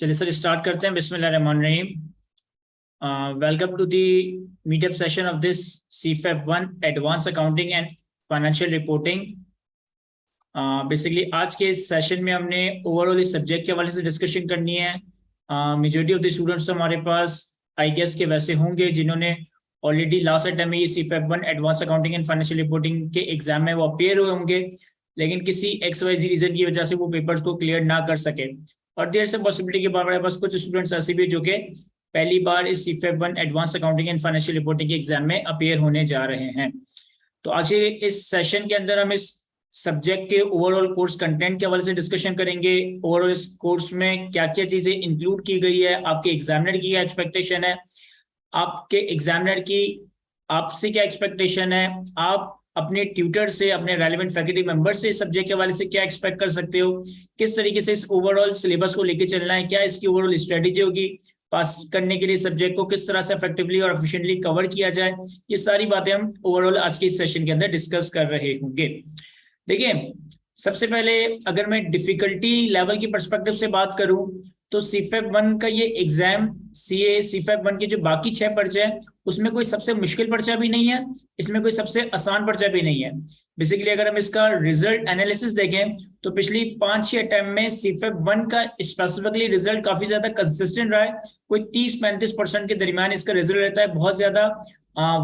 चलिए sir start करते हैं। बिस्मिल्लाहिर्रहमानिर्रहीम। Welcome to the meetup session of this CFEP 1 advance accounting and financial reporting. Basically आज के इस सेशन में हमने ओवरऑल इस सब्जेक्ट के हवाले से डिस्कशन करनी है। मेजॉरिटी ऑफ द स्टूडेंट्स तो हमारे पास आई गेस के वैसे होंगे जिन्होंने ऑलरेडी लास्ट अटेम्प्ट में ये CFEP 1 advance accounting and financial reporting के एग्जाम में वो अपेयर हुए होंगे, लेकिन किसी XYZ रीजन की वजह से वो पेपर्स को क्लियर ना कर सके। और देयर से पॉसिबिलिटी के हमारे पास कुछ स्टूडेंट्स ऐसे भी जो कि पहली बार इस CFEP 1 advance accounting and financial reporting के एग्जाम में अपेयर होने जा रहे हैं। तो आज के इस सेशन के अंदर हम इस सब्जेक्ट के ओवरऑल कोर्स कंटेंट के हवाले से डिस्कशन करेंगे। ओवरऑल इस कोर्स में क्या क्या चीजें इंक्लूड की गई है, आपके एग्जामिनर की क्या एक्सपेक्टेशन है, आपके एग्जामिनर की आपसे क्या एक्सपेक्टेशन है, आप अपने ट्यूटर से, अपने रेलेवेंट फैकल्टी मेंबर से इस सब्जेक्ट के हवाले से क्या एक्सपेक्ट कर सकते हो, किस तरीके से इस ओवरऑल सिलेबस को लेकर चलना है, क्या इसकी ओवरऑल स्ट्रेटेजी होगी, पास करने के लिए सब्जेक्ट को किस तरह से इफेक्टिवली और एफिशिएंटली कवर किया जाए। ये सारी बातें हम ओवरऑल आज के इस सेशन के अंदर डिस्कस कर रहे होंगे। देखिए, सबसे पहले अगर मैं डिफिकल्टी लेवल की पर्सपेक्टिव से बात करूं तो CFEP 1 का ये एग्जाम CFEP 1 के जो बाकी 6 पर्चे हैं उसमें कोई सबसे मुश्किल पर्चा भी नहीं है, इसमें कोई सबसे आसान पर्चा भी नहीं है। बेसिकली अगर हम इसका रिजल्ट एनालिसिस देखें तो पिछली 5-6 अटेम्प्ट में CFEP 1 का स्पेसिफिकली रिजल्ट काफी ज्यादा कंसिस्टेंट रहा है। कोई 30-35% के दरमियान इसका रिजल्ट रहता है। बहुत ज्यादा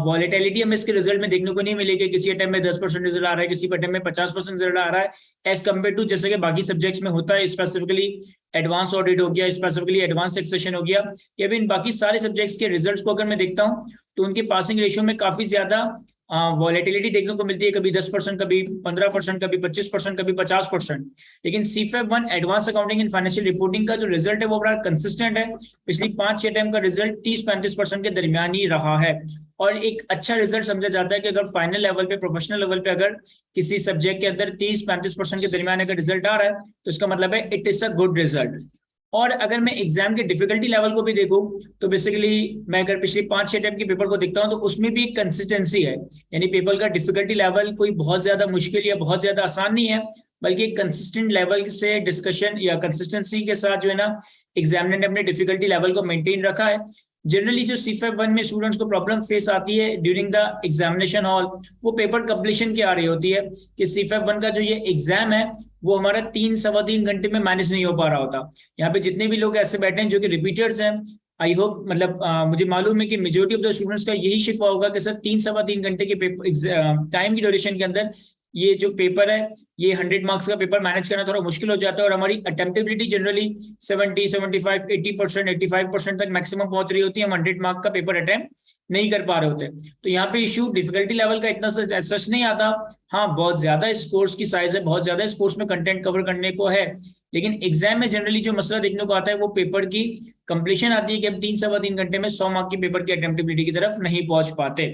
वॉलेटिलिटी हमें इसके रिजल्ट में देखने को नहीं मिलेगी। किसी अटेम्प्ट में 10% रिजल्ट आ रहा है, किसी अटेम्प्ट में 50% रिजल्ट आ रहा है, एज कम्पेयर टू जैसे कि बाकी सब्जेक्ट्स में होता है। स्पेसिफिकली एडवांस ऑडिट हो गया, स्पेसिफिकली एडवांस टैक्सेशन हो गया, या भी इन बाकी सारे सब्जेक्ट्स के रिजल्ट्स को अगर मैं देखता हूं तो उनके पासिंग रेशियो में काफी ज्यादा वॉलेटिलिटी देखने को मिलती है। कभी 10%, कभी 15%, कभी 25%, कभी 50%। लेकिन CFEP 1 advance accounting and financial reporting का जो रिजल्ट है वो बड़ा कंसिस्टेंट है। पिछली 5-6 अटेम्प्ट का रिजल्ट 30-35% के दरमियान ही रहा है। और एक अच्छा रिजल्ट समझा जाता है कि अगर फाइनल लेवल पे, प्रोफेशनल लेवल पे अगर किसी सब्जेक्ट के अंदर 30-35% के दरमियान अगर रिजल्ट आ रहा है तो इसका मतलब है it is a good result. और अगर मैं एग्जाम के डिफिकल्टी लेवल को भी देखूं तो बेसिकली मैं अगर पिछले 5-6 टाइप के पेपर को देखता हूं तो उसमें भी एक कंसिस्टेंसी है। यानी पेपर का डिफिकल्टी लेवल कोई बहुत ज्यादा मुश्किल या बहुत ज्यादा आसान नहीं है, बल्कि एक कंसिस्टेंट लेवल से डिस्कशन या कंसिस्टेंसी के साथ जो है ना एग्जामिनर ने अपने डिफिकल्टी लेवल को मेंटेन रखा है। जनरली जो CFEP 1 में स्टूडेंट्स को प्रॉब्लम फेस आती है ड्यूरिंग द एग्जामिनेशन हॉल, वो पेपर कंप्लीशन की आ रही होती है कि CFEP 1 का जो ये एग्जाम है वो हमारा 3-3.25 घंटे में मैनेज नहीं हो पा रहा होता। यहाँ पे जितने भी लोग ऐसे बैठे हैं जो कि रिपीटर्स हैं, आई होप मतलब मुझे मालूम है कि मेजोरिटी ऑफ द स्टूडेंट्स का यही शिकवा होगा कि सर 3-3.25 घंटे के पेपर टाइम की ड्यूरेशन के अंदर ये जो पेपर है, ये 100 मार्क्स का पेपर मैनेज करना थोड़ा मुश्किल हो जाता है। और हमारी अटेम्प्टेबिलिटी जनरली 70, 75, 80%, 85% तक मैक्सिमम पहुंच रही होती है। हम 100 मार्क का पेपर अटेम्प्ट नहीं कर पा रहे होते। तो यहाँ पे इशू डिफिकल्टी लेवल का इतना सच नहीं आता। हाँ, बहुत ज्यादा इस कोर्स की साइज है, बहुत ज्यादा इस कोर्स में कंटेंट कवर करने को है, लेकिन एग्जाम में जनरली जो मसला देखने को आता है वो पेपर की कंप्लीशन आती है कि हम 3-3.25 घंटे में 100 मार्क के पेपर की अटेम्प्टेबिलिटी की तरफ नहीं पहुंच पाते।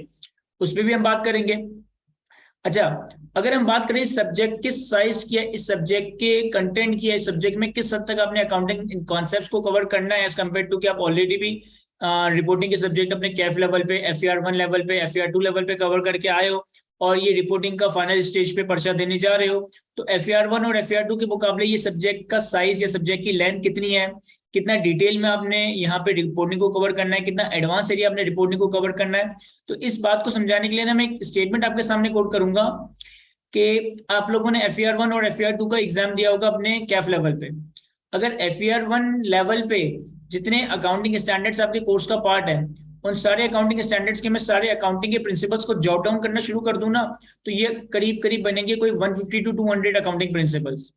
उस पर भी हम बात करेंगे। अच्छा, अगर हम बात करें इस सब्जेक्ट के साइज की, इस सब्जेक्ट के कंटेंट की, इस सब्जेक्ट में किस हद तक आपने अकाउंटिंग कॉन्सेप्ट्स को कवर करना है एज कम्पेयर टू कि आप ऑलरेडी भी रिपोर्टिंग के सब्जेक्ट अपने कैफ लेवल पे, FER 1 लेवल पे, FER 2 लेवल पे कवर करके आए हो और ये रिपोर्टिंग का फाइनल स्टेज पे पर्चा देने जा रहे हो, तो FER 1 और FER 2 के मुकाबले ये सब्जेक्ट का साइज या सब्जेक्ट की लेंथ कितनी है, कितना डिटेल में आपने यहाँ पे रिपोर्टिंग को कवर करना है, कितना एडवांस एरिया आपने रिपोर्टिंग को कवर करना है। तो इस बात को समझाने के लिए ना मैं एक स्टेटमेंट आपके सामने कोट करूंगा कि आप लोगों ने FER 1 और FER 2 का एग्जाम दिया होगा अपने कैफ लेवल पे। अगर FER 1 लेवल पे जितने अकाउंटिंग स्टैंडर्ड्स आपके कोर्स का पार्ट है, उन सारे अकाउंटिंग स्टैंडर्ड्स के मैं सारे अकाउंटिंग के प्रिंसिपल्स को जॉट डाउन करना शुरू कर दूं ना, तो ये करीब करीब बनेंगे कोई 150 to 200 अकाउंटिंग प्रिंसिपल्स।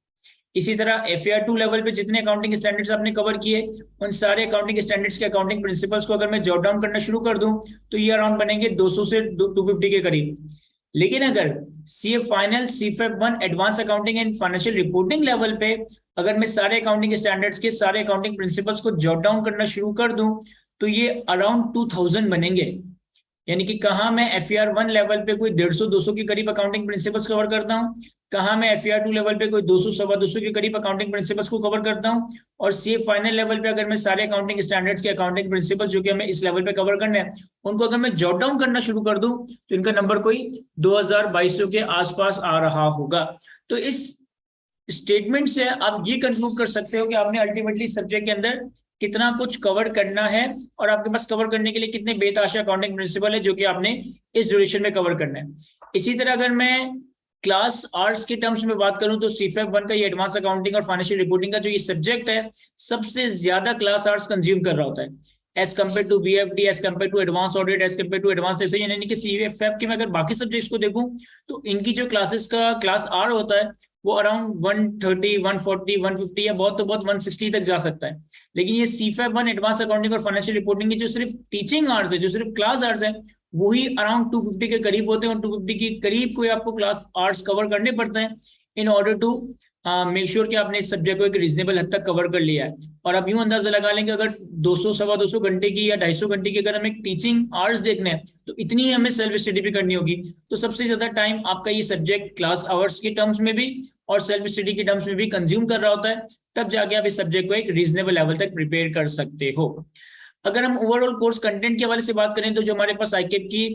इसी तरह FER 2 लेवल पे जितने अकाउंटिंग स्टैंडर्ड्स आपने कवर किए, उन सारे अकाउंटिंग स्टैंडर्ड्स के अकाउंटिंग प्रिंसिपल्स को अगर मैं जॉट डाउन करना शुरू कर दूं तो ये अराउंड बनेंगे 200 से 250 के करीब। लेकिन अगर CFEP 1 advance accounting and financial reporting level पे अगर मैं सारे अकाउंटिंग स्टैंडर्ड्स के सारे अकाउंटिंग प्रिंसिपल्स को जॉट डाउन करना शुरू कर दूं तो ये अराउंड 2000 बनेंगे। यानी कि कहाँ मैं FER 1 लेवल पे कोई 150-200 के करीब अकाउंटिंग प्रिंसिपल्स कवर करता हूँ, कहाँ मैं FER 2 लेवल पे कोई 200-250 के करीब अकाउंटिंग प्रिंसिपल्स को कवर करता हूँ, और CA फाइनल लेवल पे अगर मैं सारे अकाउंटिंग स्टैंडर्ड्स के अकाउंटिंग प्रिंसिपल्स जो कि हमें इस लेवल पे कवर करने हैं उनको अगर मैं जॉट डाउन करना शुरू कर दूं तो इनका नंबर कोई 2200 के आसपास आ रहा होगा। तो इस स्टेटमेंट से आप ये कंक्लूड कर सकते हो कि आपने अल्टीमेटली सब्जेक्ट के अंदर कितना कुछ कवर करना है और आपके पास कवर करने के लिए कितने बेतहाशा अकाउंटिंग प्रिंसिपल है जो कि आपने इस ड्यूरेशन में कवर करना है। इसी तरह अगर मैं क्लास आर्ट्स के टर्म्स में बात करूं तो सीफेप 1 का ये एडवांस अकाउंटिंग और फाइनेंशियल रिपोर्टिंग का जो ये सब्जेक्ट है सबसे ज्यादा क्लास आर्ट्स कंज्यूम कर रहा होता है as compare to BFD, as compare to advance audit, as compare to advance taxation. यानी कि सीफेप के मैं अगर बाकी सब्जेक्ट्स को देखूं तो इनकी जो क्लासेस का क्लास आर होता है वो अराउंड 130, 140, 150 या बहुत तो बहुत 160 तक जा सकता है। लेकिन ये सीफेप 1 एडवांस अकाउंटिंग और फाइनेंशियल रिपोर्टिंग की जो सिर्फ टीचिंग आवर्स है, जो सिर्फ क्लास आवर्स है, वही अराउंड 250 के करीब होते हैं और 250 के करीब कोई आपको क्लास आवर्स कवर करने पड़ते हैं in order to make sure कि आपने इस सब्जेक्ट को एक रीजनेबल हद तक कवर कर लिया है। और अब यूं अंदाजा लगा लेंगे अगर 200 सवा 200 घंटे की या 250 घंटे की अगर हमें टीचिंग आवर्स देखने हैं तो इतनी हमें सेल्फ स्टडी भी करनी होगी। तो सबसे ज्यादा टाइम आपका ये सब्जेक्ट क्लास आवर्स के टर्म्स में भी और सेल्फ स्टडी के टर्म्स में भी कंज्यूम कर रहा होता है, तब जाके आप इस सब्जेक्ट को एक रीजनेबल लेवल तक प्रिपेयर कर सकते हो। अगर हम ओवरऑल कोर्स कंटेंट के हवाले से बात करें तो जो हमारे पास आईकेप की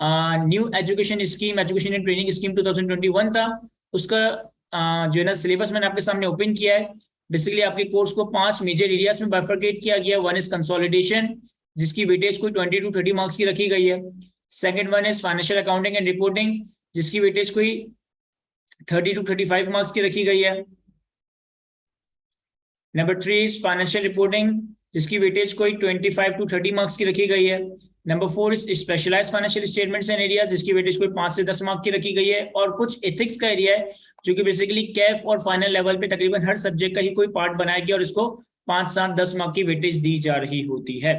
new education scheme, education and training scheme 2021 था, उसका जो है ना सिलेबस मैंने आपके सामने ओपन किया है। बेसिकली आपके कोर्स को 5 मेजर एरियाज में बाइफरकेट किया गया। वन इज कंसोलिडेशन जिसकी वेटेज कोई 20 to 30 मार्क्स की रखी गई है। Second one is financial accounting and reporting जिसकी वेटेज कोई 30 to 35 मार्क्स की रखी गई है। नंबर 3 इज फाइनेंशियल रिपोर्टिंग जिसकी वेटेज कोई 25 to 30 मार्क्स की रखी गई है। Number 4 is specialised financial statements and areas जिसकी वेटेज कोई 5 से 10 मार्क्स की रखी गई है। और कुछ एथिक्स का एरिया है जो कि बेसिकली कैफ और फाइनल लेवल पे तकरीबन हर सब्जेक्ट का ही कोई पार्ट बनाया गया और इसको 5, 7, 10 मार्क की वेटेज दी जा रही होती है।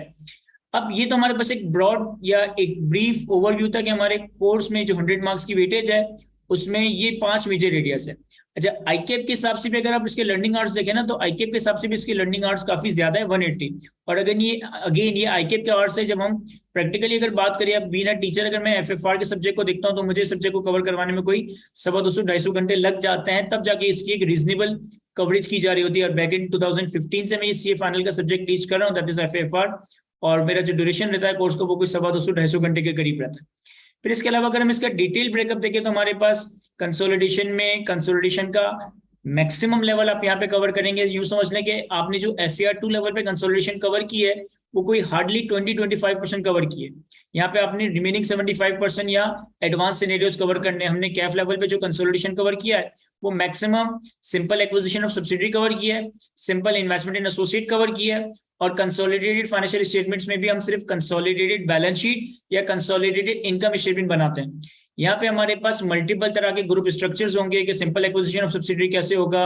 अब ये तो हमारे पास एक ब्रॉड या एक ब्रीफ ओवरव्यू था कि हमारे कोर्स में जो 100 मार्क्स की वेटेज है उसमें ये 5 मेजर एरियाज है। अच्छा, आईकेप के हिसाब से भी अगर आप इसके लर्निंग आवर्स देखें ना तो आईकेप के हिसाब से भी इसके लर्निंग आवर्स काफी ज्यादा है 180। और अगर ये अगेन ये आईकेप के आवर्स है, जब हम प्रैक्टिकली अगर बात करें, अब बीना टीचर अगर मैं एफएफआर के सब्जेक्ट को देखता हूं तो मुझे सब्जेक्ट को कवर करवाने में कोई 250-250 घंटे लग जाते हैं, तब जाके इसकी एक रीजनेबल कवरेज की जा रही होती है। और बैक इन 2015 से मैं ये सीए फाइनल का सब्जेक्ट टीच कर रहा हूँ, दैट इज एफएफआर, और मेरा जो ड्यूरेशन रहता है कोर्स को वो कोई 250-250 घंटे के करीब रहता है। फिर इसके अलावा अगर हम इसका डिटेल ब्रेकअप देखें तो हमारे पास कंसोलिडेशन में कंसोलिडेशन का मैक्सिमम लेवल आप यहाँ पे कवर करेंगे। यूं समझ लें कि आपने जो FER2 लेवल पे कंसोलिडेशन कवर की है वो कोई हार्डली 20-25% कवर की है। यहाँ पे आपने रिमेनिंग 75% या एडवांस सिनेरियोस कवर करने। हमने कैफ लेवल पे जो कंसोलिडेशन कवर किया है वो maximum simple acquisition of subsidiary cover किया है, सिंपल इन्वेस्टमेंट इन एसोसिएट कवर किया है, और कंसोलिडेटेड फाइनेंशियल स्टेटमेंट्स में भी हम सिर्फ कंसोलिडेटेड बैलेंस शीट या कंसोलिडेटेड इनकम स्टेटमेंट बनाते हैं। यहाँ पे हमारे पास मल्टीपल तरह के ग्रुप स्ट्रक्चर्स होंगे कि सिंपल एक्विजिशन ऑफ सब्सिडरी कैसे होगा,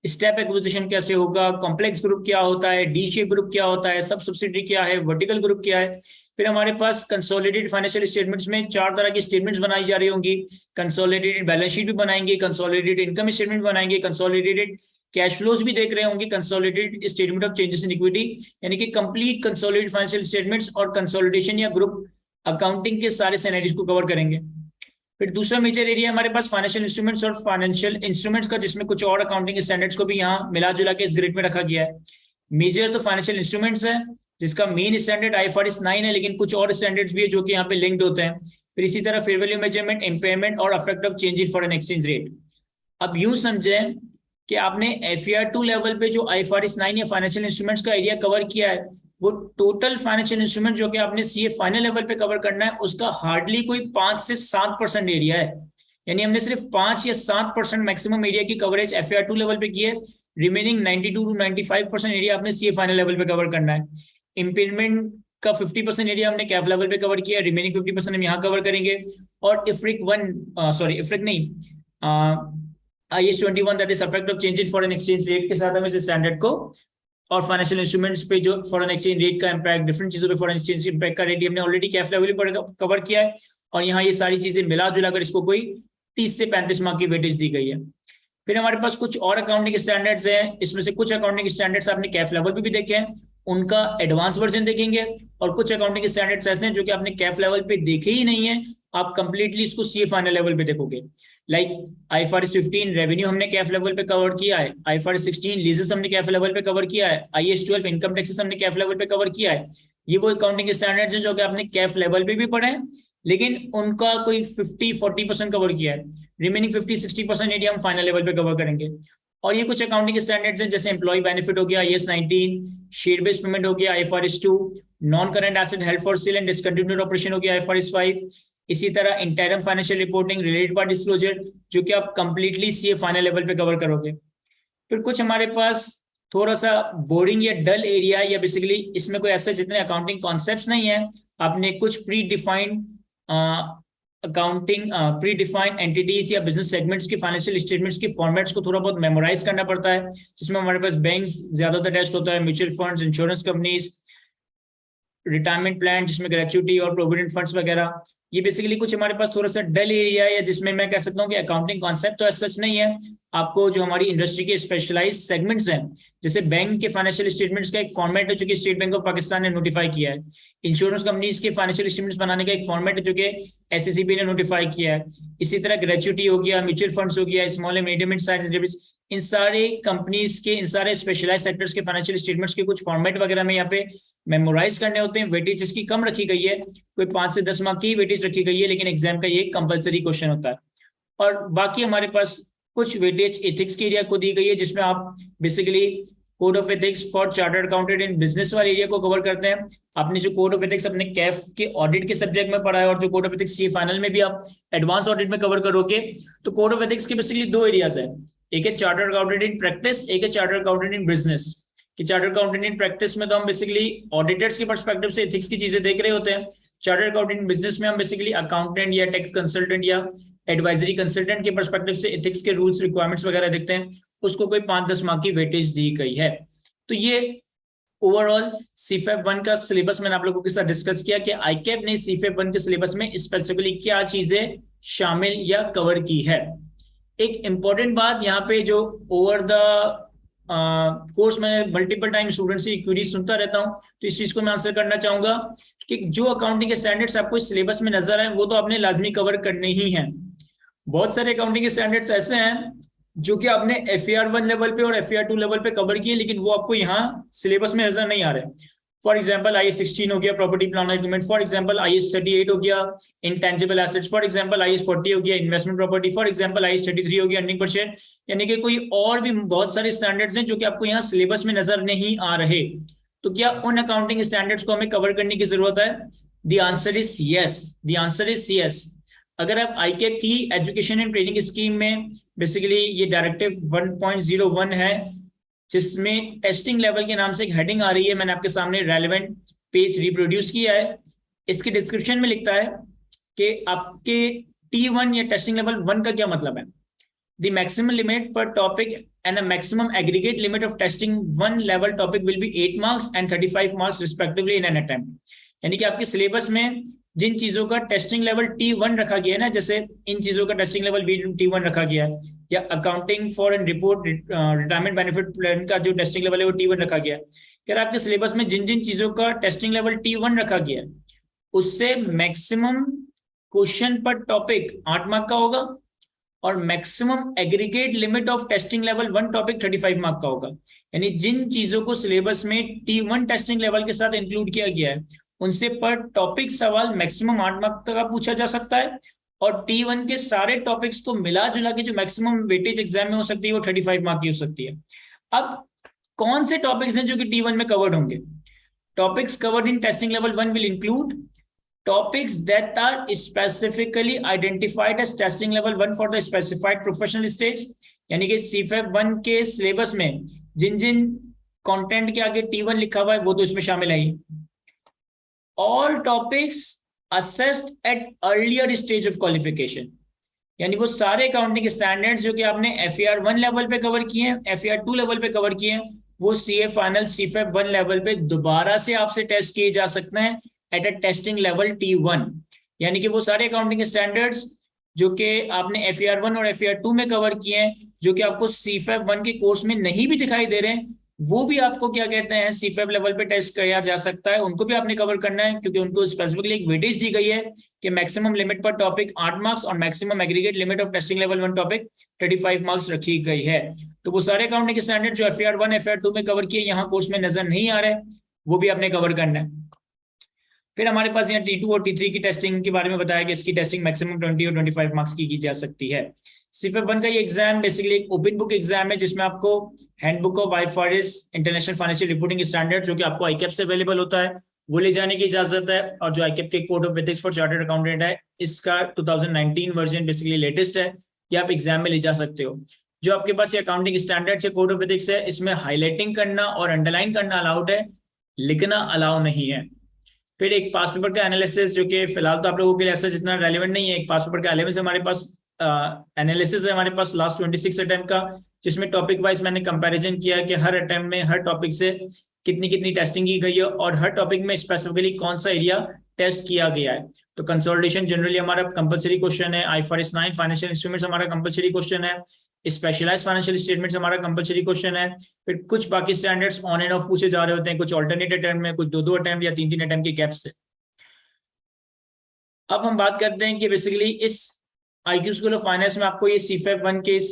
स्टेप एक्विजिशन कैसे होगा, कॉम्प्लेक्स ग्रुप क्या होता है, डी शेप ग्रुप क्या होता है, सब सब्सिडरी क्या है, वर्टिकल ग्रुप क्या है। फिर हमारे पास कंसोलिडेटेड फाइनेंशियल स्टेटमेंट्स में 4 तरह की स्टेटमेंट्स बनाई जा रही होंगी। कंसोलिडेटेड बैलेंस शीट भी बनाएंगे, कंसोलिडेटेड इनकम स्टेटमेंट बनाएंगे, कंसोलिडेटेड कैश फ्लोज भी देख रहे होंगे, consolidated statement of changes in equity, यानी कि कंप्लीट कंसोलिडेटेड फाइनेंशियल स्टेटमेंट्स और कंसोलिडेशन या ग्रुप अकाउंटिंग के सारे सिनेरियोज को कवर करेंगे। फिर दूसरा मेजर एरिया हमारे पास फाइनेंशियल इंस्ट्रूमेंट्स और फाइनेंशियल इंस्ट्रूमेंट्स का, जिसमें कुछ और अकाउंटिंग स्टैंडर्ड्स को भी यहाँ मिला जुला के इस ग्रिड में रखा गया है। मेजर तो फाइनेंशियल इंस्ट्रूमेंट्स है जिसका मेन स्टैंडर्ड IFRS 9 है, लेकिन कुछ और स्टैंडर्ड्स भी है जो कि यहाँ पे लिंक्ड होते हैं। फिर इसी तरह फेयर वैल्यू मेजरमेंट, इम्पेयरमेंट और affect of change in foreign exchange rate. अब यूं समझें कि आपने FER2 लेवल पे जो IFRS 9 या फाइनेंशियल इंस्ट्रूमेंट्स का एरिया कवर किया है वो टोटल फाइनेंशियल इंस्ट्रूमेंट जो कि आपने CA फाइनल लेवल पे कवर करना है उसका हार्डली कोई 5 से 7% एरिया है। यानी हमने सिर्फ 5 या 7% मैक्सिमम एरिया की कवरेज FER2 लेवल पे की है। रिमेनिंग 92 to 95% एरिया आपने CA फाइनल लेवल पे कवर करना है। इम्पेयरमेंट का 50% एरिया हमने कैफ लेवल पे कवर किया है, रिमेनिंग 50% हम यहाँ कवर करेंगे। और IFRIC नहीं, IAS 21 that is affect of change in foreign exchange rate के साथ हम इस स्टैंडर्ड को, और फाइनेंशियल इंस्ट्रूमेंट्स पे जो फॉरेन एक्सचेंज रेट का इंपैक्ट, डिफरेंट चीजों पे फॉरेन एक्सचेंज इंपैक्ट का रेट हमने ऑलरेडी कैफ लेवल पर कवर किया है। और यहाँ ये सारी चीजें मिला जुला कर इसको कोई 30 से 35 मार्क की वेटेज दी गई है। फिर हमारे पास कुछ और अकाउंटिंग स्टैंडर्ड्स हैं, इसमें से कुछ अकाउंटिंग स्टैंडर्ड्स आपने कैफ लेवल पे भी देखे हैं, उनका एडवांस वर्जन देखेंगे, और कुछ अकाउंटिंग स्टैंडर्ड्स ऐसे हैं जो कि आपने कैफ लेवल पे देखे ही नहीं है, आप कंप्लीटली इसको CA फाइनल लेवल पे देखोगे। लाइक IFRS 15 रेवेन्यू हमने कैफ लेवल पे कवर किया है, IFRS 16 लीजेस हमने कैफ लेवल पे कवर किया है, IAS 12 इनकम टैक्सेस हमने कैफ लेवल पे कवर किया है। ये वो अकाउंटिंग स्टैंडर्ड्स हैं जो कि आपने कैफ लेवल पे भी पढ़े हैं, लेकिन उनका कोई 50-40% कवर किया है। रिमेनिंग 50-60% एरिया हम फाइनल लेवल पे कवर करेंगे। और ये कुछ अकाउंटिंग स्टैंडर्ड्स हैं, जैसे एम्प्लॉय बेनिफिट हो गया IAS 19, शेयर बेस्ड पेमेंट हो गया IFRS 2, non current asset held for sale and discontinued operation हो गया IFRS 5। इसी तरह interim financial reporting, related party disclosure, जो कि आप कंप्लीटली CA फाइनल लेवल पे कवर करोगे। फिर कुछ हमारे पास थोड़ा सा बोरिंग या डल एरिया, या बेसिकली इसमें कोई ऐसे जितने अकाउंटिंग कॉन्सेप्ट्स नहीं है, आपने कुछ pre defined accounting pre defined entities या बिजनेस सेगमेंट्स की फाइनेंशियल स्टेटमेंट्स की फॉर्मेट्स को थोड़ा बहुत मेमोराइज करना पड़ता है, जिसमें हमारे पास बैंक्स ज्यादातर टेस्ट होता है, mutual funds, insurance companies, retirement plan जिसमें ग्रेच्युटी और प्रोविडेंट फंड्स वगैरह। ये बेसिकली कुछ हमारे पास थोड़ा सा डल एरिया है, जिसमें मैं कह सकता हूँ कि अकाउंटिंग कॉन्सेप्ट तो ऐसा सच नहीं है। आपको जो हमारी इंडस्ट्री के स्पेशलाइज्ड सेगमेंट्स हैं, जैसे बैंक के फाइनेंशियल स्टेटमेंट्स का एक फॉर्मेट है जो कि स्टेट बैंक ऑफ पाकिस्तान ने नोटिफाई किया है, इंश्योरेंस कंपनीज के फाइनेंशियल स्टेटमेंट्स बनाने का एक फॉर्मेट है जो कि SECB ने नोटिफाई किया है। इसी तरह ग्रेच्युटी हो गया, म्यूचुअल फंड्स हो गया, स्मॉल एंड मीडियम साइज, इन सारे कंपनीज के, इन सारे स्पेशलाइज्ड सेक्टर्स के फाइनेंशियल स्टेटमेंट्स के कुछ फॉर्मेट वगैरह में यहाँ पे मेमोराइज करने होते हैं। वेटेज इसकी कम रखी गई है, कोई 5 से 10 मार्क की वेटेज रखी गई है, लेकिन एग्जाम का ये कंपलसरी क्वेश्चन होता है। और बाकी हमारे पास कुछ वेटेज एथिक्स के एरिया को दी गई है, जिसमें आप basically code of ethics for chartered accountant in business वाले एरिया को कवर करते हैं। आपने जो कोड ऑफ एथिक्स अपने कैफ के ऑडिट के सब्जेक्ट में पढ़ा है, और जो code of ethics CA final में भी आप एडवांस ऑडिट में कवर करोगे। तो कोड ऑफ एथिक्स के बेसिकली 2 एरियाज है, एक है चार्टर्ड अकाउंटेंट इन प्रैक्टिस, एक है चार्टर्ड अकाउंटेंट इन बिजनेस। कि चार्टर्ड अकाउंटेंट इन प्रैक्टिस में तो हम बेसिकली ऑडिटर्स के पर्सपेक्टिव से एथिक्स की चीजें देख रहे होते हैं। चार्टर्ड अकाउंटेंट इन बिजनेस में हम बेसिकली अकाउंटेंट या टैक्स कंसल्टेंट या एडवाइजरी कंसल्टेंट के पर्सपेक्टिव से एथिक्स के रूल्स रिक्वायरमेंट्स वगैरह देखते हैं, उसको कोई 5-10 मार्क की वेटेज दी गई है। तो ये ओवरऑल CFAP 1 का सिलेबस मैंने आप लोगों के साथ डिस्कस किया कि ICAP ने CFAP 1 के सिलेबस में स्पेसिफिकली क्या चीजें शामिल या कवर की है। एक इंपॉर्टेंट बात यहाँ पे, जो ओवर द कोर्स में मल्टीपल टाइम स्टूडेंट से क्वेरी सुनता रहता हूँ, तो इस चीज को मैं आंसर करना चाहूंगा कि जो अकाउंटिंग के स्टैंडर्ड्स आपको सिलेबस में नजर आए वो तो आपने लाजमी कवर करने ही हैं। बहुत सारे अकाउंटिंग के स्टैंडर्ड्स ऐसे हैं जो कि आपने FAR 1 लेवल पे और FAR 2 लेवल पे कवर किए, लेकिन वो आपको यहाँ सिलेबस में नजर नहीं आ रहे। फॉर एग्जाम्पल IAS 16 हो गया, property plan agreement, for example IAS 38 हो गया, intangible assets, for example IAS 40 हो गया, investment property, for example IAS 33 हो गया, अर्निंग पर शेयर। यानी कि कोई और भी बहुत सारे स्टैंडर्ड्स हैं जो कि आपको यहाँ सिलेबस में नजर नहीं आ रहे। तो क्या उन अकाउंटिंग स्टैंडर्ड्स को हमें कवर करने की जरूरत है? The answer is yes, the answer is yes. अगर आप ICAP की एजुकेशन एंड ट्रेनिंग स्कीम में बेसिकली ये डायरेक्टिव 1.01 है, जिसमें टेस्टिंग लेवल के नाम से एक हेडिंग आ रही है, मैंने आपके सामने रेलेवेंट पेज रिप्रोड्यूस किया है। इसके डिस्क्रिप्शन में लिखता है कि आपके T1 या टेस्टिंग लेवल 1 का क्या मतलब है। द मैक्सिमम लिमिट पर topic and a maximum aggregate limit of testing 1 level topic will be 8 marks and 35 marks respectively in an attempt. यानी कि आपके सिलेबस में जिन चीजों का टेस्टिंग लेवल T1 रखा गया है ना, जैसे इन चीजों का टेस्टिंग लेवल T1 रखा गया है, या accounting for and report retirement benefit plan का जो टेस्टिंग लेवल है वो T1 रखा गया है। अगर आपके सिलेबस में जिन जिन चीजों का टेस्टिंग लेवल T1 रखा गया है, उससे मैक्सिमम क्वेश्चन पर टॉपिक 8 मार्क का होगा, और maximum aggregate limit of testing level 1 topic 35 mark का होगा। यानी जिन चीजों को सिलेबस में T1 टेस्टिंग लेवल के साथ इंक्लूड किया गया है, उनसे पर टॉपिक सवाल मैक्सिमम 8 मार्क तक का पूछा जा सकता है, और T1 के सारे टॉपिक्स को मिला जुला के जो मैक्सिमम वेटेज एग्जाम में हो सकती है वो 35 मार्क की हो सकती है। अब कौन से टॉपिक्स हैं जो कि T1 में कवर्ड होंगे? Topics covered in testing level 1 will include topics that are specifically identified as testing level 1 for the specified professional stage। यानी कि CFAP 1 के सिलेबस में जिन जिन कंटेंट के आगे T1 लिखा हुआ है वो तो इसमें शामिल है ही। All topics assessed at earlier stage of qualification, यानी वो सारे अकाउंटिंग स्टैंडर्ड्स जो कि आपने FAR 1 लेवल पे कवर किए हैं, FAR 2 लेवल पे कवर किए हैं, वो CA फाइनल CFAP 1 लेवल पे दोबारा से आपसे टेस्ट किए जा सकते हैं at a testing level T1। यानी कि वो सारे अकाउंटिंग स्टैंडर्ड्स जो कि आपने FAR 1 और FAR 2 में कवर किए हैं, जो कि आपको CFAP 1 के कोर्स में नहीं भी दिखाई दे रहे हैं, वो भी आपको क्या कहते हैं CFAP लेवल पे टेस्ट किया जा सकता है, उनको भी आपने कवर करना है, क्योंकि उनको स्पेसिफिकली एक वेटेज दी गई है कि मैक्सिमम लिमिट पर टॉपिक 8 मार्क्स और maximum aggregate limit of testing level 1 topic 35 marks रखी गई है। तो वो सारे अकाउंटिंग स्टैंडर्ड जो FAR 1 FAR 2 में कवर किए यहाँ कोर्स में नजर नहीं आ रहे, वो भी आपने कवर करना है। फिर हमारे पास यहाँ T2 और T3 की टेस्टिंग के बारे में बताया कि इसकी टेस्टिंग मैक्सिमम 20 और 25 मार्क्स की जा सकती है। CFEP1 का ये एग्जाम बेसिकली एक ओपन बुक एग्जाम है जिसमें आपको handbook of IFRS international financial reporting standard जो कि आपको ICAP से अवेलेबल होता है वो ले जाने की इजाजत है, और जो ICAP के code of ethics for chartered accountant है इसका 2019 वर्जन बेसिकली लेटेस्ट है, ये आप एग्जाम में ले जा सकते हो। जो आपके पास ये अकाउंटिंग स्टैंडर्ड से कोड ऑफ एथिक्स है इसमें हाईलाइटिंग करना और अंडरलाइन करना अलाउड है, लिखना अलाउ नहीं है। फिर एक पास पेपर का एनालिसिस जो कि फिलहाल तो आप लोगों के लिए ऐसा जितना रेलिवेंट नहीं है, एक पास पेपर का एलिमेंट हमारे पास एनालिसिस है हमारे पास लास्ट 26 अटेम्प्ट का, जिसमें टॉपिक वाइज मैंने कंपैरिजन किया कि हर अटेम्प्ट में हर टॉपिक से कितनी कितनी टेस्टिंग की गई है और हर टॉपिक में स्पेसिफिकली कौन सा एरिया टेस्ट किया गया है। तो कंसोलिडेशन जनरली हमारा कंपलसरी क्वेश्चन है, IFRS 9 फाइनेंशियल इंस्ट्रूमेंट्स हमारा कंपलसरी क्वेश्चन है, स्पेशलाइज्ड फाइनेंशियल स्टेटमेंट्स हमारा कंपलसरी क्वेश्चन है। फिर कुछ बाकी स्टैंडर्ड्स ऑन एंड ऑफ पूछे जा रहे होते हैं, कुछ ऑल्टरनेट अटेम्प्ट में, कुछ दो अटेम्प्ट या तीन अटेम्प्ट के गैप से। अब हम बात करते हैं कि बेसिकली इस IQ स्कूल ऑफ फाइनेंस में आपको ये CFEP1 के इस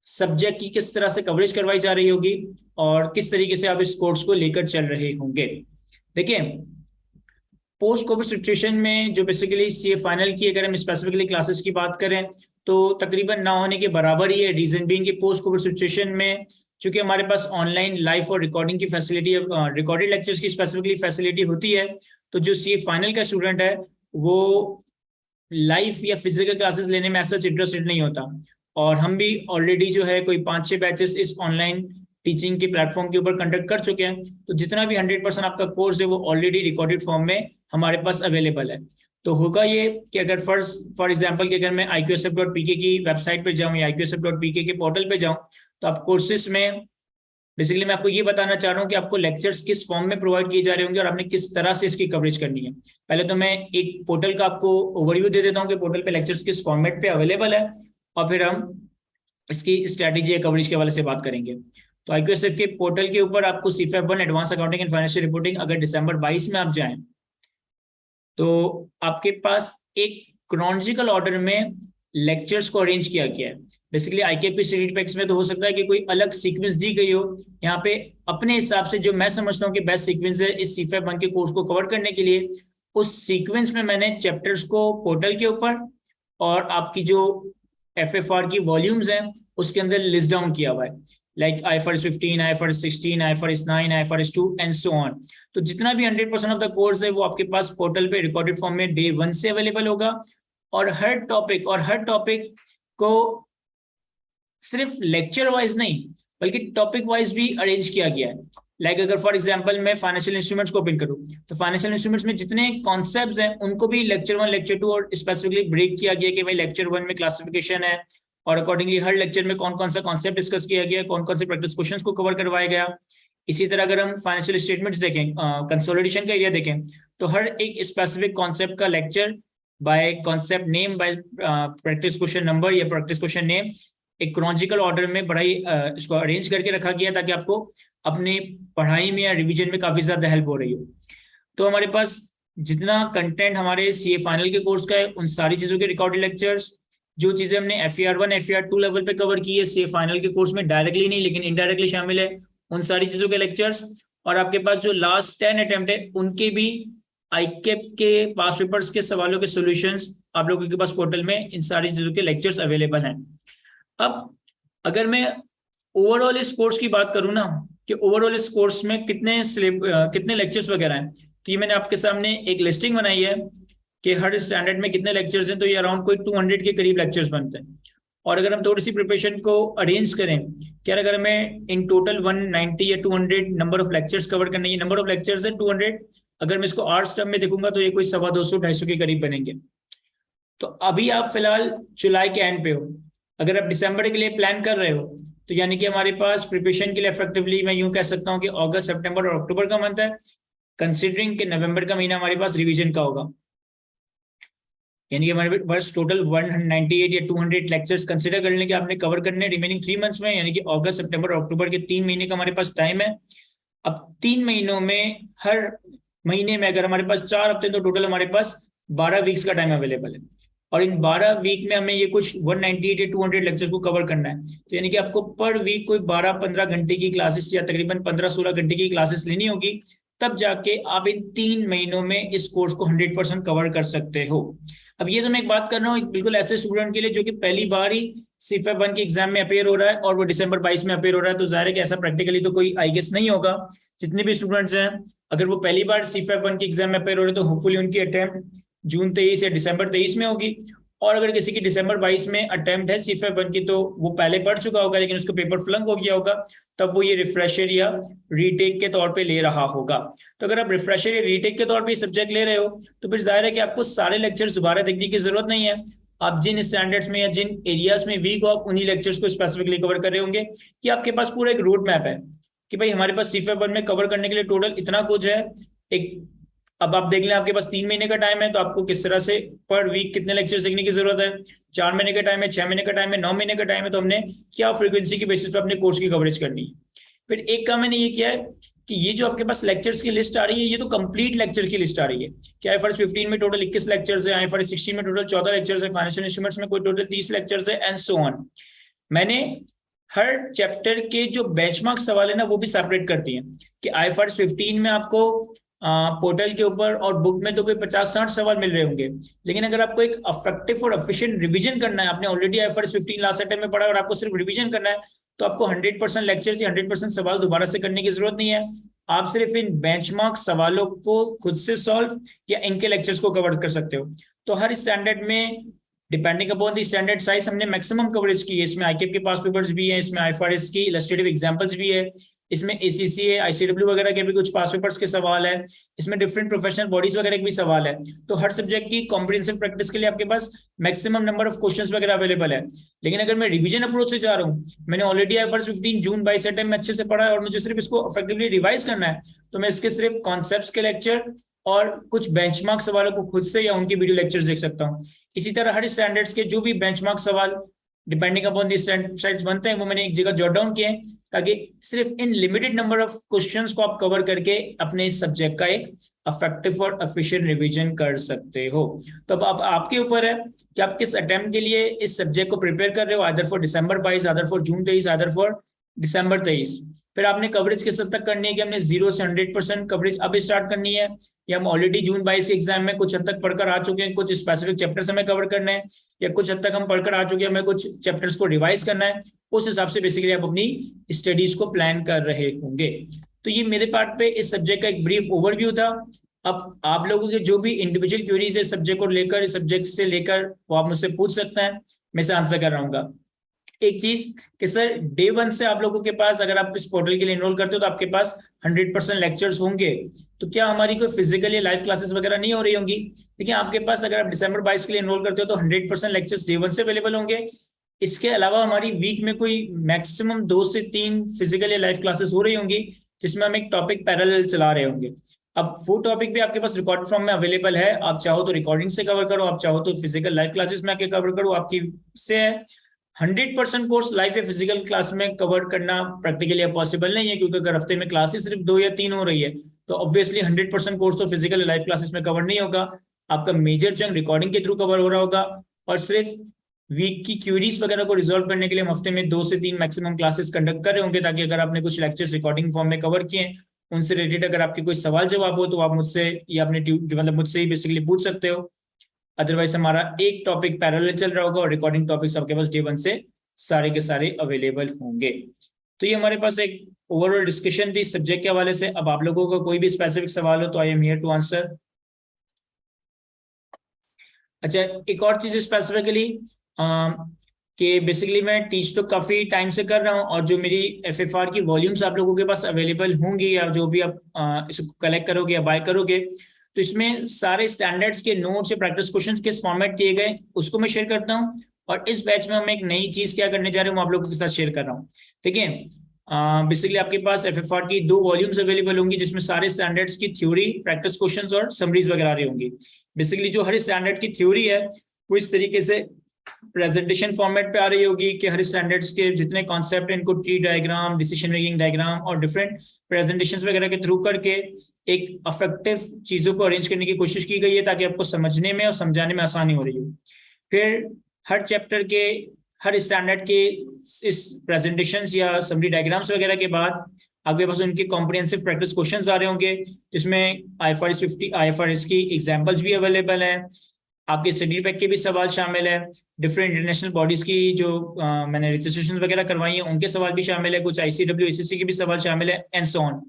सब्जेक्ट की किस तरह से कवरेज करवाई जा रही होगी और किस तरीके से आप इस कोर्स को लेकर चल रहे होंगे। देखिए, पोस्ट कोविड सिचुएशन में जो बेसिकली CA फाइनल की अगर हम स्पेसिफिकली क्लासेस की बात करें तो तकरीबन ना होने के बराबर ही है। रीजन बीइंग कि पोस्ट कोविड सिचुएशन में चूंकि हमारे पास ऑनलाइन लाइव और रिकॉर्डिंग की फैसिलिटी, रिकॉर्डेड लेक्चर्स की स्पेसिफिकली फैसिलिटी होती है, तो जो CA फाइनल का स्टूडेंट है वो लाइव या फिजिकल क्लासेस लेने में ऐसा इंटरेस्टेड नहीं होता। और हम भी ऑलरेडी जो है कोई 5-6 बैचेस इस ऑनलाइन टीचिंग के प्लेटफॉर्म के ऊपर कंडक्ट कर चुके हैं, तो जितना भी 100% आपका कोर्स है वो ऑलरेडी रिकॉर्डेड फॉर्म में हमारे पास अवेलेबल है। तो होगा ये कि अगर फॉर एग्जांपल कि अगर मैं iqsf.pk की वेबसाइट पे जाऊं या iqsf.pk के पोर्टल पे जाऊं तो आप कोर्सेज में बेसिकली मैं आपको ये बताना चाह रहा हूँ कि आपको लेक्चर्स किस फॉर्म में प्रोवाइड किए जा रहे होंगे और आपने किस तरह से इसकी कवरेज करनी है। पहले तो मैं एक पोर्टल का आपको ओवरव्यू दे देता हूँ कि पोर्टल पे लेक्चर्स किस फॉर्मेट पे अवेलेबल है, और फिर हम इसकी स्ट्रैटेजी या कवरेज के हवाले से बात करेंगे। तो IQSF के पोर्टल के ऊपर आपको CFEP1 advance accounting and financial reporting अगर दिसंबर 22 में आप जाएं तो आपके पास एक क्रोनोलॉजिकल ऑर्डर में लेक्चर्स को अरेंज किया गया है। बेसिकली IKP सीरीज पैक्स में तो हो सकता है कि कोई अलग सीक्वेंस दी गई हो, यहाँ पे अपने हिसाब से जो मैं समझता हूँ कि बेस्ट सीक्वेंस है इस CFEP1 के कोर्स को कवर करने के लिए, उस सीक्वेंस में मैंने चैप्टर्स को पोर्टल के ऊपर और आपकी जो FFR की वॉल्यूम्स हैं उसके अंदर लिस्ट डाउन किया हुआ है, like IFRS 15, IFRS 16, IFRS 9, IFRS 2 and so on. तो जितना भी 100% ऑफ द कोर्स है वो आपके पास पोर्टल पे रिकॉर्डेड फॉर्म में डे 1 से अवेलेबल होगा, और हर टॉपिक को सिर्फ लेक्चर वाइज नहीं बल्कि टॉपिक वाइज भी अरेंज किया गया है। लाइक अगर फॉर एग्जांपल मैं फाइनेंशियल इंस्ट्रूमेंट्स को ओपन करूं तो फाइनेंशियल इंस्ट्रूमेंट्स में जितने कॉन्सेप्ट्स हैं उनको भी लेक्चर 1, लेक्चर 2 और स्पेसिफिकली ब्रेक किया गया कि भाई लेक्चर 1 में क्लासिफिकेशन है और अकॉर्डिंगली हर लेक्चर में कौन कौन सा कॉन्सेप्ट डिस्कस किया गया, कौन कौन से प्रैक्टिस क्वेश्चंस को कवर करवाया गया। इसी तरह अगर हम फाइनेंशियल स्टेटमेंट्स देखें, कंसोलिडेशन का एरिया देखें, तो हर एक स्पेसिफिक कॉन्सेप्ट का lecture by concept name, by practice question number या प्रैक्टिस क्वेश्चन नेम एक क्रोनोलॉजिकल ऑर्डर में बड़ा ही इसको अरेंज करके रखा गया ताकि आपको अपनी पढ़ाई में या रिवीजन में काफी ज्यादा हेल्प हो रही हो। तो हमारे पास जितना कंटेंट हमारे CA फाइनल के कोर्स का है उन सारी चीजों के रिकॉर्डेड लेक्चर्स, जो चीजें हमने FER1 FER2 लेवल पे कवर की है CA फाइनल के कोर्स में डायरेक्टली नहीं लेकिन इनडायरेक्टली शामिल है, उन सारी चीजों के लेक्चर्स, और आपके पास जो लास्ट 10 अटेम्प्ट है उनके भी ICAP के पास पेपर्स के सवालों के सॉल्यूशंस आप लोगों के पास पोर्टल में इन सारी चीजों के लेक्चर्स अवेलेबल हैं। अब अगर मैं ओवरऑल इस कोर्स की बात करूं ना कि ओवरऑल इस कोर्स में कितने लेक्चर्स वगैरह हैं, तो ये मैंने आपके सामने एक लिस्टिंग बनाई है कि हर स्टैंडर्ड में कितने लेक्चर्स हैं, तो ये अराउंड कोई 200 के करीब लेक्चर्स बनते हैं। और अगर हम थोड़ी सी प्रिपरेशन को अरेंज करें कि अगर हमें इन टोटल 190 या 200 नंबर ऑफ लेक्चर्स कवर करने, ये नंबर ऑफ लेक्चर्स है 200, अगर मैं इसको आवर्स टर्म में देखूंगा तो ये कोई 250-250 के करीब बनेंगे। तो अभी आप फिलहाल जुलाई के एंड पे हो, अगर आप दिसंबर के लिए प्लान कर रहे हो तो यानी कि हमारे पास प्रिपरेशन के लिए इफेक्टिवली मैं यूं कह सकता हूं कि अगस्त, सितंबर और अक्टूबर का मंथ है, कंसीडरिंग कि नवंबर का महीना हमारे पास रिवीजन का होगा, यानी कि हमारे पास टोटल 198 या 200 लेक्चर्स कंसीडर कर लें कि आपने कवर करने रिमेनिंग 3 मंथ्स में, यानी कि अगस्त, सितंबर और अक्टूबर के 3 महीने का हमारे पास टाइम है। अब 3 महीनों में हर महीने में अगर हमारे पास 4 हफ्ते, तो टोटल हमारे पास 12 वीक्स का टाइम अवेलेबल है, और इन 12 वीक में हमें ये कुछ 198 या 200 लेक्चर्स को कवर करना है। तो यानी कि आपको पर वीक कोई 12-15 घंटे की क्लासेस या तकरीबन 15-16 घंटे की क्लासेस लेनी होगी तब जाके आप इन 3 महीनों में इस कोर्स को 100% कवर कर सकते हो। अब ये तो मैं एक बात कर रहा हूँ बिल्कुल ऐसे स्टूडेंट के लिए जो कि पहली बार ही CFEP 1 के एग्जाम में अपेयर हो रहा है और वो दिसंबर 22 में अपेयर हो रहा है, तो जाहिर है कि ऐसा प्रैक्टिकली तो कोई आई गेस नहीं होगा। जितने भी स्टूडेंट्स हैं अगर वो पहली बार CFEP 1 के एग्जाम में अपेयर हो रहे हैं तो होपफुली उनकी अटेम्प्ट जून 23 या दिसंबर 23 में होगी। और अगर किसी की दिसंबर 22 में अटेम्प्ट है CFEP 1 की तो वो पहले पढ़ चुका होगा लेकिन उसका पेपर फ्लंक हो गया होगा, तब वो ये रिफ्रेशर या रीटेक के तौर पे ले रहा होगा। तो अगर आप रिफ्रेशर या रीटेक के तौर पे सब्जेक्ट ले रहे हो तो फिर जाहिर है कि आपको सारे लेक्चर्स दोबारा देखने की जरूरत नहीं है। आप जिन स्टैंडर्ड्स में या जिन एरियाज में वीक हो आप उन्हीं लेक्चर्स को स्पेसिफिकली कवर कर रहे होंगे कि आपके पास पूरा एक रोड मैप है कि भाई हमारे पास CFEP 1 में कवर करने के लिए टोटल इतना कुछ है। एक अब आप देख लें आपके पास 3 महीने का टाइम है तो आपको किस तरह से पर वीक कितने लेक्चर सीखने की जरूरत है, 4 महीने का टाइम है, 6 महीने का टाइम है, 9 महीने का टाइम है, तो हमने क्या फ्रीक्वेंसी की बेसिस पर अपने कोर्स की कवरेज करनी है। फिर एक काम मैंने ये किया है कि ये जो आपके पास लेक्चर्स की लिस्ट आ रही है ये तो कंप्लीट लेक्चर की लिस्ट आ रही है कि IFRS 15 में टोटल 21 लेक्चर्स है, IFRS 16 में टोटल 14 लेक्चर्स है, फाइनेंशियल इंस्ट्रूमेंट्स में कोई टोटल 30 लेक्चर्स है एंड सो ऑन। मैंने हर चैप्टर के जो बेंचमार्क सवाल है ना वो भी सेपरेट करती है कि IFRS 15 में आपको पोर्टल के ऊपर और बुक में तो कोई 50-60 सवाल मिल रहे होंगे, लेकिन अगर आपको एक इफेक्टिव और एफिशिएंट रिवीजन करना है, आपने ऑलरेडी IFRS 15 लास्ट अटेम्प्ट में पढ़ा और आपको सिर्फ रिवीजन करना है, तो आपको 100% लेक्चर्स या 100% सवाल दोबारा से करने की जरूरत नहीं है। आप सिर्फ इन बेंचमार्क सवालों को खुद से सॉल्व या इनके लेक्चर्स को कवर कर सकते हो। तो हर स्टैंडर्ड में depending upon the standard size हमने मैक्सिमम कवरेज की है। इसमें ICAP के पास पेपर्स भी है, इसमें IFRS की इलस्ट्रेटिव एग्जांपल्स भी है, इसमें ACCA ICW वगैरह के भी कुछ पास पेपर्स के सवाल है, इसमें डिफरेंट प्रोफेशनल बॉडीज वगैरह के भी सवाल है। तो हर सब्जेक्ट की कॉम्प्रिहेंसिव प्रैक्टिस के लिए आपके पास मैक्सिमम नंबर ऑफ क्वेश्चंस वगैरह अवेलेबल है। लेकिन अगर मैं रिवीजन अप्रोच से जा रहा हूँ, मैंने ऑलरेडी IFRS 15 जून 22 अटेम्प्ट में अच्छे से पढ़ा है और मुझे सिर्फ इसको इफेक्टिवली रिवाइज करना है, तो मैं इसके सिर्फ कॉन्सेप्ट्स के लेक्चर और कुछ बेंचमार्क सवालों को खुद से या उनके वीडियो लेक्चर्स देख सकता हूँ। इसी तरह हर स्टैंडर्ड्स के जो भी बेंचमार्क सवाल डिपेंडिंग अपॉन द स्टैंडर्ड्स बनते हैं वो मैंने एक जगह जॉट डाउन किए हैं ताकि सिर्फ in limited number of questions को आप कवर करके अपने इस सब्जेक्ट का एक इफेक्टिव और एफिशिएंट रिवीजन कर सकते हो। तो अब आपके ऊपर है कि आप किस अटेम्प्ट के लिए इस सब्जेक्ट को प्रिपेयर कर रहे हो, either for December 22, either for June 23, either for December 23। फिर आपने कवरेज किस हद तक करनी है कि हमने 0 से 100% कवरेज अब स्टार्ट करनी है, या हम ऑलरेडी जून 22 के एग्जाम में कुछ हद तक पढ़कर आ चुके हैं, कुछ स्पेसिफिक चैप्टर्स हमें कवर करने हैं, या कुछ हद तक हम पढ़कर आ चुके हैं, हमें कुछ चैप्टर्स को रिवाइज करना है। उस हिसाब से बेसिकली आप अपनी स्टडीज को प्लान कर रहे होंगे। तो ये मेरे पार्ट पे इस सब्जेक्ट का एक ब्रीफ ओवरव्यू था। अब आप लोगों के जो भी इंडिविजुअल क्वेरीज है सब्जेक्ट को लेकर, इस सब्जेक्ट से लेकर, वो आप मुझसे पूछ सकते हैं, मैं इसे आंसर कर रहा हूँ। एक चीज कि सर डे 1 से आप लोगों के पास, अगर आप इस पोर्टल के लिए एनरोल करते हो तो आपके पास 100% लेक्चर्स होंगे, तो क्या हमारी कोई फिजिकल या लाइव क्लासेस वगैरह नहीं हो रही होंगी? देखिए आपके पास अगर आप दिसंबर 22 के लिए एनरोल करते हो तो 100% लेक्चर्स डे 1 से अवेलेबल होंगे। इसके अलावा हमारी वीक में कोई मैक्सिमम 2 से 3 फिजिकल या लाइव क्लासेस हो रही होंगी जिसमें हम एक टॉपिक पैरेलल चला रहे होंगे। अब वो टॉपिक भी आपके पास रिकॉर्ड फॉर्म में अवेलेबल है, आप चाहो तो रिकॉर्डिंग से कवर करो, आप चाहो तो फिजिकल लाइव क्लासेस में आके कवर करो, आपकी से 100% कोर्स लाइव या फिजिकल क्लास में कवर करना प्रैक्टिकली पॉसिबल नहीं है, क्योंकि अगर हफ्ते में क्लासेस सिर्फ 2 या 3 हो रही है तो ऑब्वियसली 100% कोर्स तो फिजिकल लाइव क्लासेस में कवर नहीं होगा। आपका मेजर चंक रिकॉर्डिंग के थ्रू कवर हो रहा होगा, और सिर्फ वीक की क्यूरीज वगैरह को रिजॉल्व करने के लिए हम हफ्ते में 2 से 3 मैक्सिमम क्लासेस कंडक्ट कर रहे होंगे, ताकि अगर आपने कुछ लेक्चर्स रिकॉर्डिंग फॉर्म में कवर किए उनसे रिलेटेड अगर आपके कोई सवाल जवाब हो तो आप मुझसे या अपने मतलब मुझसे ही बेसिकली पूछ सकते हो। अदरवाइज हमारा एक टॉपिक पैरेलल चल रहा होगा और रिकॉर्डिंग टॉपिक्स आपके पास डे 1 से सारे के सारे अवेलेबल होंगे। तो ये हमारे पास एक ओवरऑल डिस्कशन थी सब्जेक्ट के हवाले से। अब आप लोगों को कोई भी स्पेसिफिक सवाल हो तो I am here to answer. अच्छा, एक और चीज स्पेसिफिकली कि बेसिकली मैं टीच तो काफी टाइम से कर रहा हूँ, और जो मेरी FFR की वॉल्यूम्स आप लोगों के पास अवेलेबल होंगी या जो भी आप इसको कलेक्ट करोगे या बाय करोगे, तो इसमें सारे स्टैंडर्ड्स के नोट्स या प्रैक्टिस क्वेश्चंस किस फॉर्मेट किए गए उसको मैं शेयर करता हूँ। और इस बैच में हम एक नई चीज क्या करने जा रहे हैं वो आप लोगों के साथ शेयर कर रहा हूँ। ठीक है, बेसिकली आपके पास FFR की 2 वॉल्यूम्स अवेलेबल होंगी जिसमें सारे स्टैंडर्ड्स की थ्योरी, प्रैक्टिस क्वेश्चंस और समरीज वगैरह आ रही होंगी। बेसिकली जो हर स्टैंडर्ड की थ्योरी है वो इस तरीके से प्रेजेंटेशन फॉर्मेट पे आ रही होगी कि हर स्टैंडर्ड्स के जितने कॉन्सेप्ट हैं इनको tree diagram, decision making diagram और डिफरेंट प्रेजेंटेशंस वगैरह के थ्रू करके एक इफेक्टिव चीजों को अरेंज करने की कोशिश की गई है ताकि आपको समझने में और समझाने में आसानी हो रही हो। फिर हर चैप्टर के, हर स्टैंडर्ड के इस प्रेजेंटेशंस या समरी डायग्राम्स वगैरह के बाद आपके पास उनके कॉम्प्रिहेंसिव प्रैक्टिस क्वेश्चंस आ रहे होंगे, जिसमें IFRS 50 IFRS की एग्जांपल्स भी अवेलेबल हैं, आपके स्टडी पैक के भी सवाल शामिल है, डिफरेंट इंटरनेशनल बॉडीज की जो मैंने रजिस्ट्रेशन वगैरह करवाई है उनके सवाल भी शामिल है, कुछ ICW ACC के भी सवाल शामिल है एंड सो ऑन।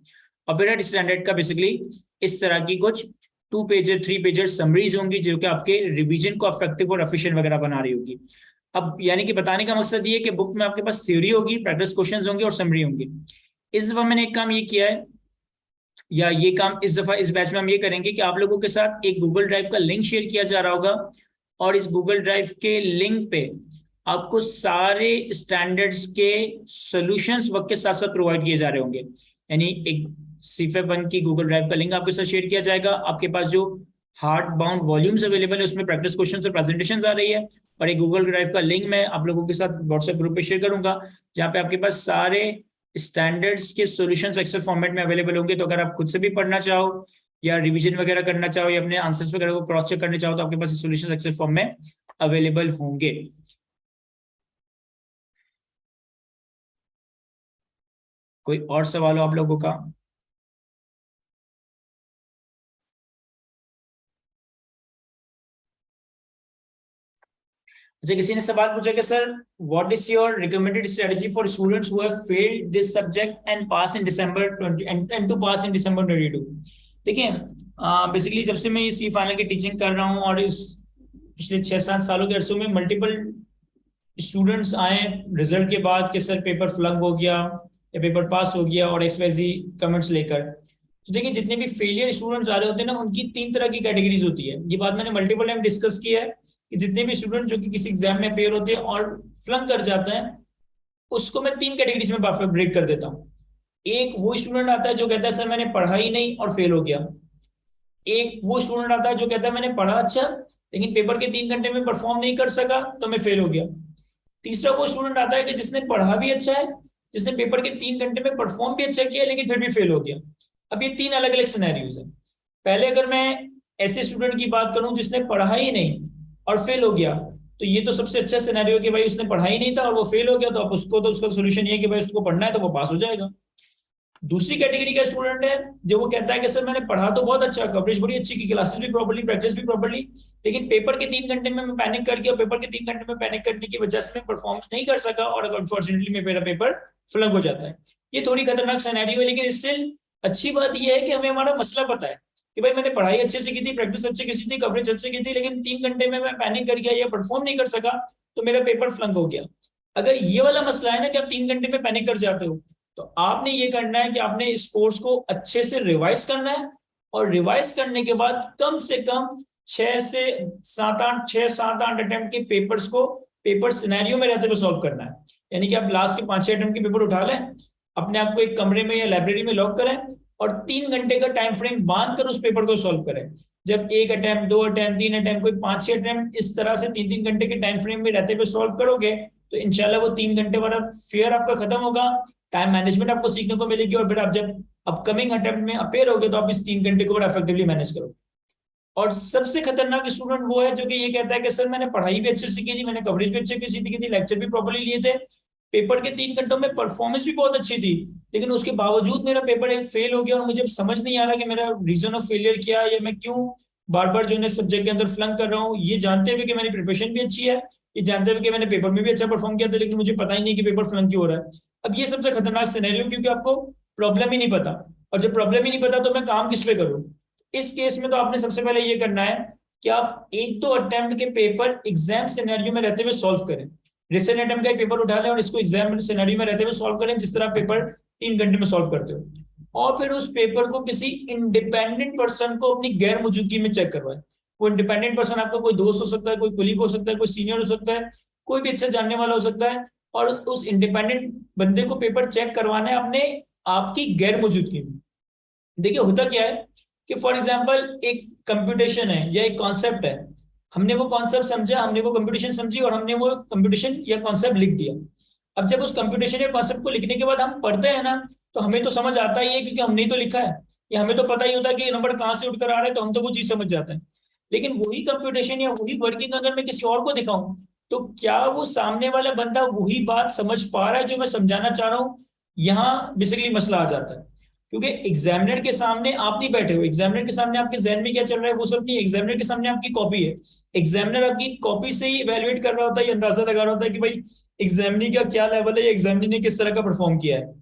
और फिर स्टैंडर्ड का बेसिकली इस तरह की कुछ 2 पेजर 3 पेजर समरीज होंगी जो कि आपके रिवीजन को इफेक्टिव और एफिशिएंट वगैरह बना रही होगी। अब यानी कि बताने का मकसद ये है कि बुक में आपके पास थ्योरी होगी, प्रैक्टिस क्वेश्चंस होंगे और समरी होंगी। इस दफा मैंने एक काम ये किया है, या ये काम इस दफा इस बैच में हम ये करेंगे कि आप लोगों के साथ एक गूगल ड्राइव का लिंक शेयर किया जा रहा होगा, और इस गूगल ड्राइव के लिंक पे आपको सारे स्टैंडर्ड्स के सॉल्यूशंस वक्त के साथ साथ प्रोवाइड किए जा रहे होंगे। यानी एक CFEP1 की गूगल ड्राइव का लिंक आपके साथ शेयर किया जाएगा, आपके पास जो हार्ड बाउंड वॉल्यूम्स अवेलेबल है उसमें प्रैक्टिस क्वेश्चंस और प्रेजेंटेशंस आ रही है, और एक गूगल ड्राइव का लिंक मैं आप लोगों के साथ व्हाट्सएप ग्रुप पे शेयर करूंगा जहाँ पे आपके पास सारे स्टैंडर्ड्स के सॉल्यूशंस एक्सेल फॉर्मेट में अवेलेबल होंगे। तो अगर आप खुद से भी पढ़ना चाहो या रिवीजन वगैरह करना चाहो या अपने आंसर्स वगैरह को क्रॉस चेक करना चाहो तो आपके पास सॉल्यूशंस एक्सेल फॉर्म में अवेलेबल होंगे। कोई और सवाल हो आप लोगों का? अच्छा, किसी ने सवाल पूछा कि sir what is your recommended strategy for students who have failed this subject and pass in December 20 and to pass in December 22। देखिए बेसिकली जब से मैं इस फाइनल की टीचिंग कर रहा हूँ और इस पिछले 6-7 सालों के अरसों में मल्टीपल स्टूडेंट्स आए रिजल्ट के बाद कि सर पेपर फ्लंक हो गया या पेपर पास हो गया और XYZ कमेंट्स लेकर। तो देखिए जितने भी फेलियर स्टूडेंट्स आ रहे होते हैं ना उनकी 3 तरह की कैटेगरीज होती है। ये बात मैंने मल्टीपल टाइम डिस्कस की है कि जितने भी स्टूडेंट जो कि किसी एग्जाम में अपेयर होते हैं और फ्लंक कर जाते हैं उसको मैं 3 कैटेगरीज में ब्रेक कर देता हूँ। एक वो स्टूडेंट आता है जो कहता है सर मैंने पढ़ा ही नहीं और फेल हो गया। एक वो स्टूडेंट आता है जो कहता है मैंने पढ़ा अच्छा लेकिन पेपर के 3 घंटे में परफॉर्म नहीं कर सका तो मैं फेल हो गया। तीसरा वो स्टूडेंट आता है कि जिसने पढ़ा भी अच्छा है, जिसने पेपर के 3 घंटे में परफॉर्म भी अच्छा किया लेकिन फिर भी फेल हो गया। अब ये 3 अलग अलग सिनेरियोज है। पहले अगर मैं ऐसे स्टूडेंट की बात करूं जिसने पढ़ा ही नहीं और फेल हो गया तो ये तो सबसे अच्छा सिनेरियो कि भाई उसने पढ़ा ही नहीं था और वो फेल हो गया, तो अब उसको तो उसका सोल्यूशन ये है कि भाई उसको पढ़ना है तो वो पास हो जाएगा। दूसरी कैटेगरी का स्टूडेंट है जो वो कहता है कि सर मैंने पढ़ा तो बहुत अच्छा, कवरेज बड़ी अच्छी की, क्लासेस भी प्रॉपर्ली, प्रैक्टिस भी प्रॉपर्ली, लेकिन पेपर के 3 घंटे में मैं पैनिक कर गया, पेपर के 3 घंटे में पैनिक करने की वजह से मैं परफॉर्मेंस नहीं कर सका और अनफॉर्चुनेटली मेरा पेपर फ्लंक हो जाता है। ये थोड़ी खतरनाक सिनेरियो है, लेकिन स्टिल अच्छी बात यह है कि हमें हमारा मसला पता है कि भाई मैंने पढ़ाई अच्छे से की थी, प्रैक्टिस अच्छे की थी, कवरेज अच्छे की थी, लेकिन 3 घंटे में मैं पैनिक कर गया या परफॉर्म नहीं कर सका तो मेरा पेपर फ्लंक हो गया। अगर ये वाला मसला है ना कि आप 3 घंटे में पैनिक कर जाते हो तो आपने ये करना है कि आपने इस कोर्स को अच्छे से रिवाइज करना है और रिवाइज करने के बाद कम से कम 6 से 7-8 अटेम्प्ट के पेपर्स को पेपर सिनेरियो में रहते हुए सॉल्व करना है। यानी कि आप लास्ट के 5-6 अटेम्प्ट के पेपर उठा लें, अपने आप को एक कमरे में या लाइब्रेरी में लॉक करें और 3 घंटे का टाइम फ्रेम बांध कर उस पेपर को सॉल्व करें। जब 1 अटेम्प्ट 2 अटेम्प्ट 3 अटेम्प्ट कोई 5-6 अटेम्प्ट इस तरह से 3-3 घंटे के टाइम फ्रेम में रहते हुए सॉल्व करोगे तो इंशाल्लाह वो 3 घंटे वाला फेयर आपका खत्म होगा, टाइम मैनेजमेंट आपको सीखने को मिलेगी और फिर आप जब अपकमिंग अटेम्प्ट में अपेयर होगे तो आप इस 3 घंटे को बड़ा इफेक्टिवली मैनेज करोगे। और सबसे खतरनाक स्टूडेंट वो है जो कि ये कहता है कि सर मैंने पढ़ाई भी अच्छे से की थी, मैंने कवरेज भी अच्छे की थी, लेक्चर भी प्रॉपर्ली लिए थे, पेपर के 3 घंटों में परफॉर्मेंस भी बहुत अच्छी थी, लेकिन उसके बावजूद मेरा पेपर एक फेल हो गया और मुझे समझ नहीं आ रहा कि मेरा रीजन ऑफ फेलियर क्या है या मैं क्यों बार बार जो है सब्जेक्ट के अंदर फ्लंक कर रहा हूँ। ये जानते हुए कि मेरी प्रिपरेशन भी अच्छी है, ये जानते हुए कि मैंने पेपर में भी अच्छा परफॉर्म किया था, लेकिन मुझे पता ही नहीं कि पेपर फ्लंक क्यों हो रहा है। अब ये सबसे खतरनाक सिनेरियो, क्योंकि आपको प्रॉब्लम ही नहीं पता, और जब प्रॉब्लम ही नहीं पता तो मैं काम किस पे करूँ। इस केस में तो आपने सबसे पहले ये करना है कि आप 1-2 अटेम्प्ट के पेपर एग्जाम सिनेरियो में रहते हुए सॉल्व करें। रिसेंट अटेम्प्ट का पेपर उठा लें और इसको एग्जाम सिनेरियो में रहते हुए सॉल्व करें, जिस तरह पेपर 3 घंटे में सॉल्व करते हो, और फिर उस पेपर को किसी इंडिपेंडेंट पर्सन को अपनी गैर मौजूदगी में चेक करवाएं। वो इंडिपेंडेंट पर्सन आपका कोई दोस्त हो सकता है, कोई कुलीग हो सकता है, कोई सीनियर हो सकता है, कोई भी अच्छा जानने वाला हो सकता है, और उस इंडिपेंडेंट बंदे को पेपर चेक करवाना है अपने आपकी गैर मौजूदगी में। देखिए होता क्या है कि फॉर एग्जाम्पल एक कंप्यूटेशन है या एक कॉन्सेप्ट है, हमने वो कॉन्सेप्ट समझा, हमने वो कंप्यूटेशन समझी और हमने वो कंप्यूटेशन या कॉन्सेप्ट लिख दिया। अब जब उस कंप्यूटेशन या कॉन्सेप्ट को लिखने के बाद हम पढ़ते हैं ना तो हमें तो समझ आता ही है क्योंकि हमने तो लिखा है, या हमें तो पता ही होता है कि ये नंबर कहाँ से उठकर आ रहा है, तो हम तो वो चीज समझ जाते हैं। लेकिन वही कंप्यूटेशन या वही वर्किंग अगर मैं किसी और को दिखाऊं तो क्या वो सामने वाला बंदा वही बात समझ पा रहा है जो मैं समझाना चाह रहा हूँ, यहाँ बेसिकली मसला आ जाता है, क्योंकि एग्जामिनर के सामने आप नहीं बैठे हो, एग्जामिनर के सामने आपके जहन में क्या चल रहा है वो सब नहीं, एग्जामिनर के सामने आपकी कॉपी है, एग्जामिनर आपकी कॉपी से ही इवेलुएट कर रहा होता है, ये अंदाजा लगा रहा होता है कि भाई एग्जामिनी का क्या लेवल है, एग्जामिनी ने किस तरह का परफॉर्म किया है।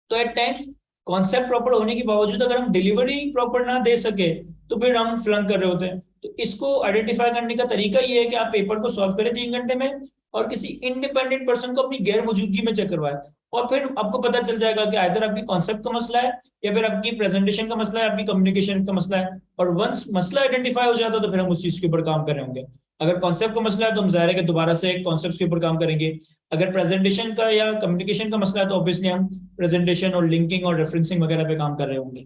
तो एट टाइम्स कॉन्सेप्ट प्रॉपर होने के बावजूद अगर हम डिलीवरी प्रॉपर ना दे सके तो फिर हम फ्लंक कर रहे होते हैं। तो इसको आइडेंटिफाई करने का तरीका ये है कि आप पेपर को सॉल्व करें 3 घंटे में और किसी इंडिपेंडेंट पर्सन को अपनी गैर मौजूदगी में चेक करवाएं, और फिर आपको पता चल जाएगा कि आइदर आपकी कॉन्सेप्ट का मसला है या फिर आपकी प्रेजेंटेशन का मसला है, आपकी कम्युनिकेशन का मसला है। और वंस मसला आइडेंटिफाई हो जाता है तो फिर हम उस चीज के ऊपर काम कर रहे होंगे। अगर कॉन्सेप्ट का मसला है तो हम जाहिर है कि दोबारा से कॉन्सेप्ट के ऊपर काम करेंगे। अगर प्रेजेंटेशन का या कम्युनिकेशन का मसला है तो ऑब्वियसली हम प्रेजेंटेशन और लिंकिंग और रेफरेंसिंग वगैरह पे काम कर रहे होंगे।